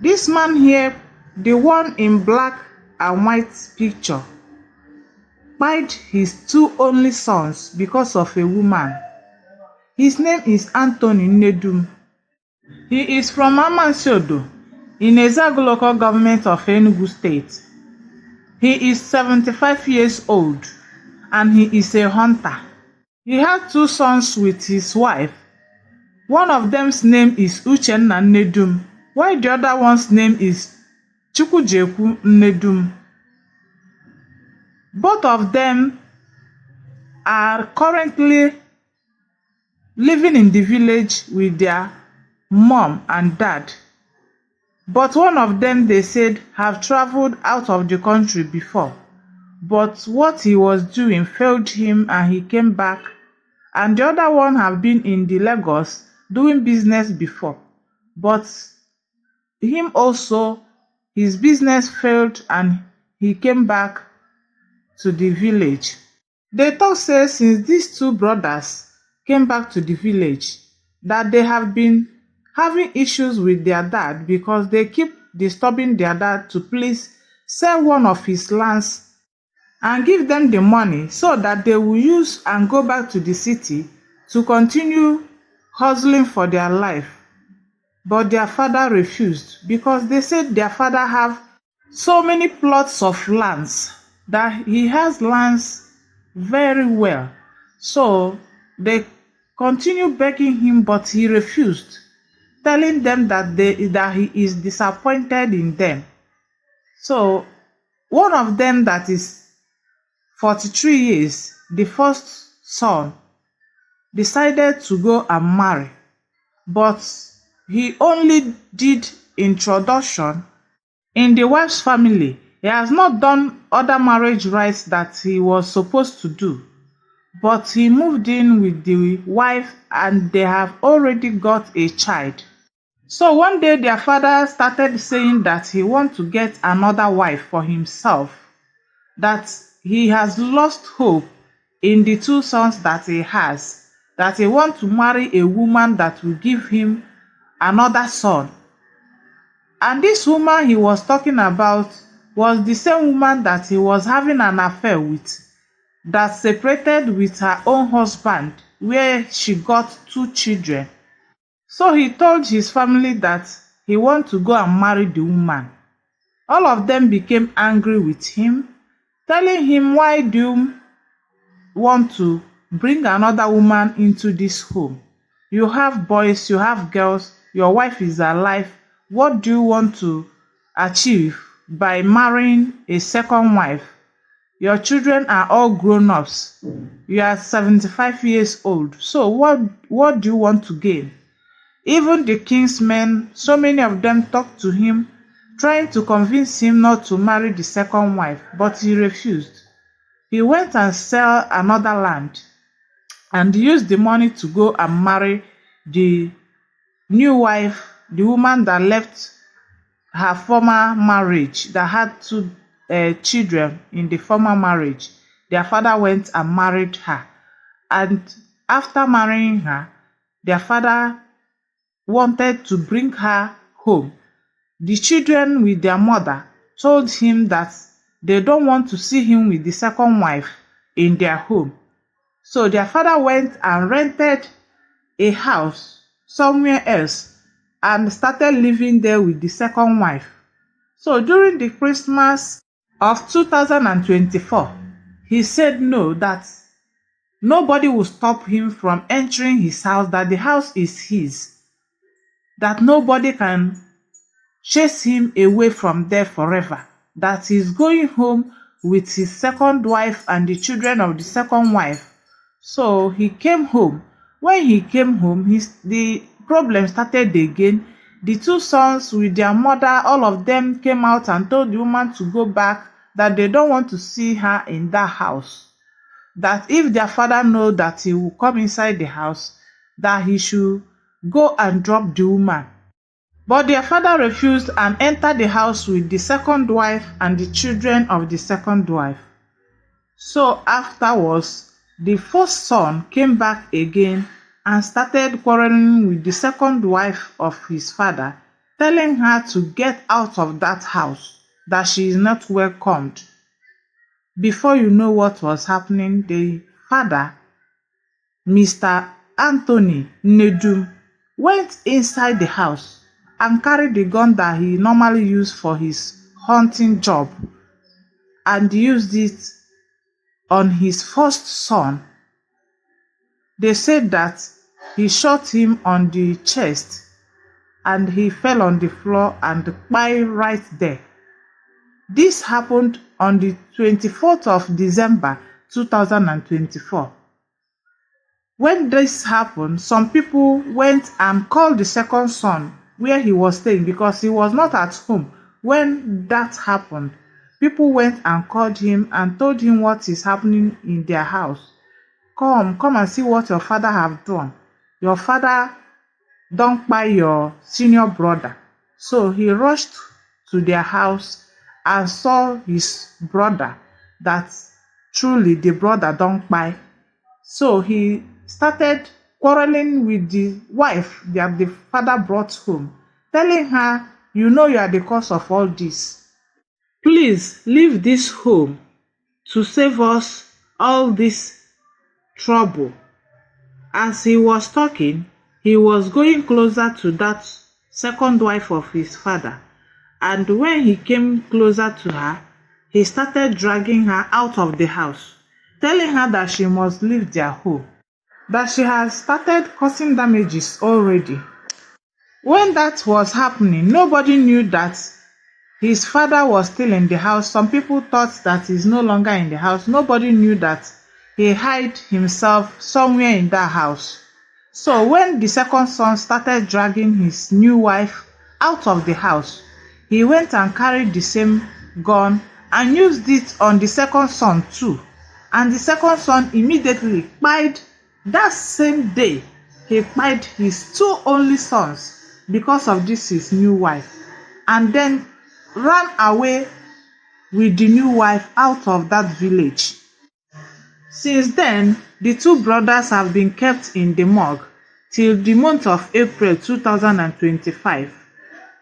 This man here, the one in black and white picture, killed his two only sons because of a woman. His name is Anthony Nnedum. He is from Amansiodo in Ezagu local government of Enugu State. He is 75 years old and he is a hunter. He had two sons with his wife. One of them's name is Uchenna Nnedum, while the other one's name is Chukwujeku Nnedum. Both of them are currently living in the village with their mom and dad. But one of them, they said, have traveled out of the country before. But what he was doing failed him and he came back. And the other one have been in the Lagos doing business before. But him also, his business failed and he came back to the village. They talk say since these two brothers came back to the village that they have been having issues with their dad because they keep disturbing their dad to please sell one of his lands and give them the money so that they will use and go back to the city to continue hustling for their life. But their father refused because they said their father have so many plots of lands, that he has lands very well. So they continue begging him, but he refused, telling them that he is disappointed in them. So one of them, that is 43 years, the first son, decided to go and marry, but he only did introduction in the wife's family. He has not done other marriage rites that he was supposed to do, but he moved in with the wife and they have already got a child. So one day their father started saying that he wants to get another wife for himself, that he has lost hope in the two sons that he has, that he wants to marry a woman that will give him another son. And this woman he was talking about was the same woman that he was having an affair with, that separated with her own husband, where she got two children. So he told his family that he wants to go and marry the woman. All of them became angry with him, telling him, why do you want to bring another woman into this home? You have boys, you have girls, your wife is alive. What do you want to achieve by marrying a second wife? Your children are all grown-ups. You are 75 years old. So what do you want to gain? Even the king's men, so many of them talked to him, trying to convince him not to marry the second wife, but he refused. He went and sell another land and used the money to go and marry the new wife, the woman that left her former marriage, that had two children in the former marriage. Their father went and married her. And after marrying her, their father wanted to bring her home. The children with their mother told him that they don't want to see him with the second wife in their home. So their father went and rented a house somewhere else and started living there with the second wife. So during the Christmas of 2024, he said no, that nobody will stop him from entering his house, that the house is his, that nobody can chase him away from there forever, that he's going home with his second wife and the children of the second wife. So he came home. When he came home, the problem started again. The two sons with their mother, all of them came out and told the woman to go back, that they don't want to see her in that house, that if their father knows that he will come inside the house, that he should go and drop the woman. But their father refused and entered the house with the second wife and the children of the second wife. So afterwards, the first son came back again and started quarreling with the second wife of his father, telling her to get out of that house, that she is not welcomed. Before you know what was happening, the father, Mr. Anthony Nedum, went inside the house and carried the gun that he normally used for his hunting job and used it on his first son. They said that he shot him on the chest and he fell on the floor and died right there. This happened on the 24th of December 2024. When this happened, some people went and called the second son where he was staying because he was not at home when that happened. People went and called him and told him what is happening in their house. Come and see what your father have done. Your father don't buy your senior brother. So he rushed to their house and saw his brother, that truly the brother don't buy. So he started quarreling with the wife that the father brought home, telling her, you know you are the cause of all this. Please leave this home to save us all this trouble. As he was talking, he was going closer to that second wife of his father, and when he came closer to her, he started dragging her out of the house, telling her that she must leave their home, that she has started causing damages already. When that was happening, nobody knew that his father was still in the house. Some people thought that he's no longer in the house. Nobody knew that he hid himself somewhere in that house. So when the second son started dragging his new wife out of the house, he went and carried the same gun and used it on the second son too. And the second son immediately died that same day. He died his two only sons because of this his new wife, and then ran away with the new wife out of that village. Since then, the two brothers have been kept in the morgue till the month of April 2025,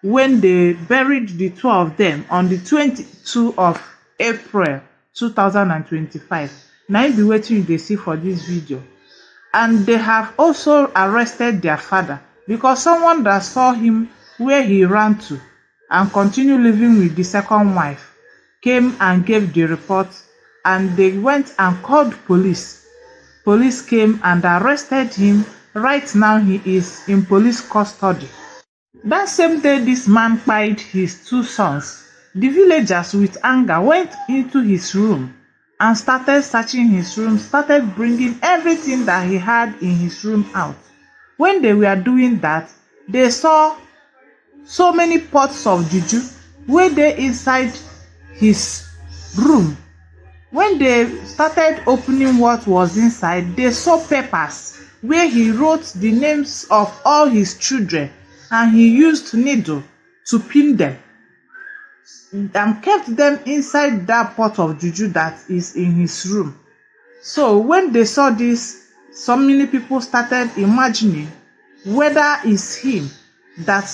when they buried the two of them on the 22nd of April 2025. Now be waiting they see for this video. And they have also arrested their father because someone that saw him where he ran to and continued living with the second wife came and gave the report, and they went and called police. Police came and arrested him. Right now he is in police custody. That same day this man killed his two sons, the villagers with anger went into his room and started searching his room, started bringing everything that he had in his room out. When they were doing that, they saw so many pots of juju where they inside his room. When they started opening what was inside, they saw papers where he wrote the names of all his children, and he used needle to pin them and kept them inside that pot of juju that is in his room. So when they saw this, so many people started imagining whether it's him that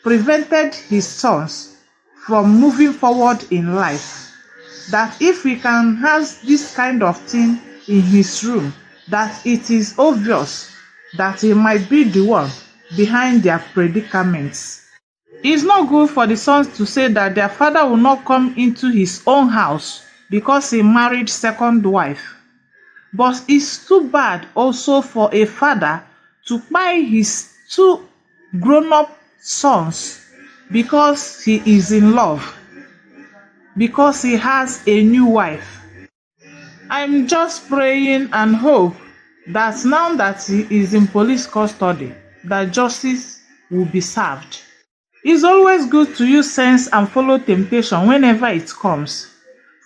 prevented his sons from moving forward in life. That if we can have this kind of thing in his room, that it is obvious that he might be the one behind their predicaments. It's not good for the sons to say that their father will not come into his own house because he married second wife. But it's too bad also for a father to buy his two grown-up sons because he is in love, because he has a new wife. I'm just praying and hope that now that he is in police custody, that justice will be served. It's always good to use sense and follow temptation whenever it comes.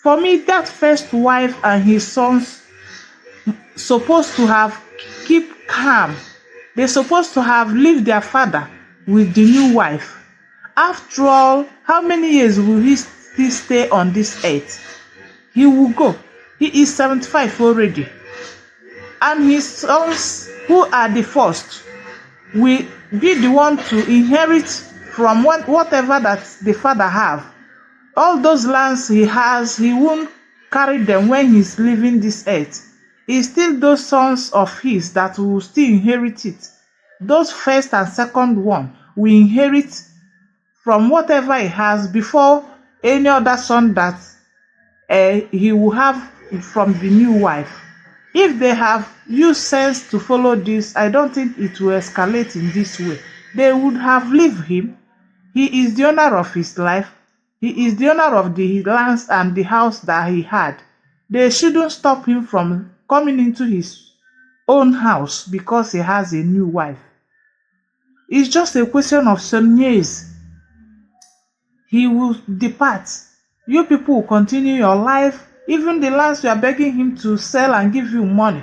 For me, that first wife and his sons supposed to have keep calm. They're supposed to have left their father with the new wife. After all, how many years will he still stay on this earth? He will go. He is 75 already. And his sons, who are the first, will be the one to inherit from whatever that the father have. All those lands he has, he won't carry them when he's leaving this earth. It's still those sons of his that will still inherit it. Those first and second one will inherit from whatever he has before any other son that he will have from the new wife. If they have used sense to follow this, I don't think it will escalate in this way. They would have leave him. He is the owner of his life. He is the owner of the lands and the house that he had. They shouldn't stop him from coming into his own house because he has a new wife. It's just a question of some years. He will depart. You people will continue your life. Even the lands you are begging him to sell and give you money,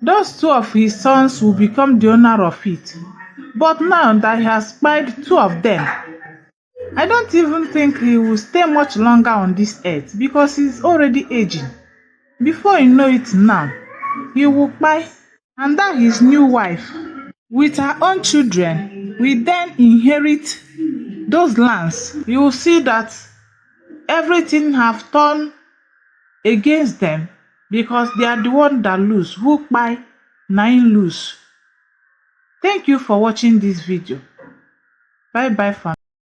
those two of his sons will become the owner of it. But now that he has spied two of them, I don't even think he will stay much longer on this earth because he's already aging. Before you know it now, he will buy, and that his new wife, with her own children, will then inherit those lands. You will see that everything have turned against them because they are the one that lose. Who buy, nine lose. Thank you for watching this video. Bye bye for now.